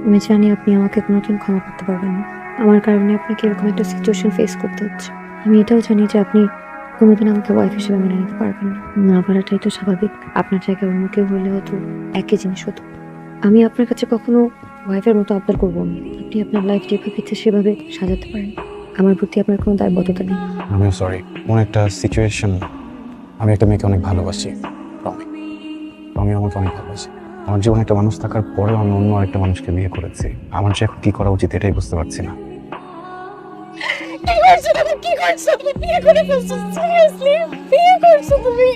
আমি জানি আপনি আমাকে কোনোদিন ক্ষমা করতে পারবেন না। আমার কারণে আপনাকে এরকম একটা সিচুয়েশন ফেস করতে হচ্ছে। আমি এটাও জানি যে আপনি কোনোদিন আমাকে ওয়াইফ হিসেবে মেনে নিতে পারবেন না। না পারাটাই তো স্বাভাবিক। আপনার জায়গায় অন্য কেউ হলেও তো একই জিনিস হতো। আমি আপনার কাছে কখনো ওয়াইফের মতো আবদার করবো না। আপনি আপনার লাইফ যেভাবে ইচ্ছে সেভাবে সাজাতে পারেন। আমার প্রতি আপনার কোনো দায়বদ্ধতা নেই। আমিও সরি। কোন একটা সিচুয়েশন, আমি একটা মেয়েকে অনেক ভালোবাসি, রমি। রমি আমাকে অনেক ভালোবাসি। আমার জীবনে একটা মানুষ থাকার পরেও আমি অন্য আরেকটা মানুষকে বিয়ে করেছি। আমার যে এখন কি করা উচিত এটাই বুঝতে পারছি না। কি করছো তুমি? কি করছো তুমি? বিয়ে করে ফেলছো? সিরিয়াসলি বিয়ে করছো তুমি?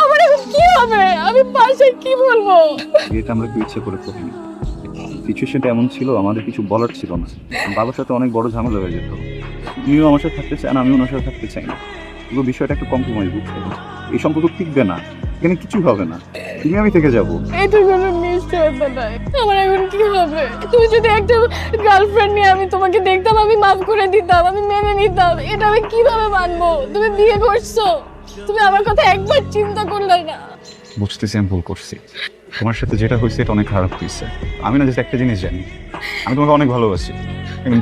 আমার এখন কি হবে? আমি বাসায় কি বলবো? বিয়েটা আমরা কেউ ইচ্ছে করে করিনি। সিচুয়েশনটা এমন ছিল, আমাদের কিছু বলার ছিল না। বাবার সাথে অনেক বড় ঝামেলা হয়ে যেত। উনিও আমার সাথে থাকতে চান, আমিও ওনার সাথে থাকতে চাই না। পুরো বিষয়টা একটা কম্প্রোমাইজ, বুঝতে পারছি। এই সম্পর্ক টিকবে না, এখানে কিছুই হবে না। তুমি আমি থেকে যাবো। এটা কোনো নিশ্চয়তা নাই। আমার এখন কি হবে? তুমি যদি একটা গার্লফ্রেন্ড নিয়ে আমি তোমাকে দেখতাম, আমি মাফ করে দিতাম, আমি মেনে নিতাম। এটা আমি কিভাবে মানবো? তুমি বিয়ে করছো, তুমি আমার কথা একবার চিন্তা করলে না। বুঝতেছি আমি ভুল করছি। তোমার সাথে যেটা হয়েছে এটা অনেক খারাপ হয়েছে। আমি না জাস্ট একটা জিনিস জানি, আমি তোমাকে অনেক ভালোবাসি,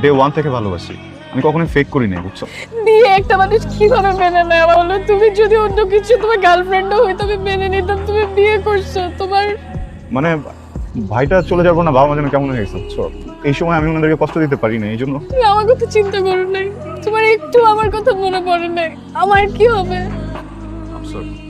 ডে ওয়ান থেকে ভালোবাসি। আমি কখনোই ফেক করি নাই, বুঝছো? বিয়ে একটা মানুষ কিভাবে মেনে নেয়? আমার বলো, তুমি যদি অন্য কিছু তোমার গার্লফ্রেন্ডও হইতো আমি মেনে নিতাম। তুমি বিয়ে করছো, তোমার মানে ভাইটা চলে যাবো না, বাবা মা যেন কেমন হয়ে গেছে, বুঝছো? এই সময় আমি ওনাদেরকে কষ্ট দিতে পারি না, এই জন্য। তুমি আমার কথা চিন্তা করো নাই, তোমার একটু আমার কথা মনে পড়ে নাই। আমার কি হবে? I'm sorry.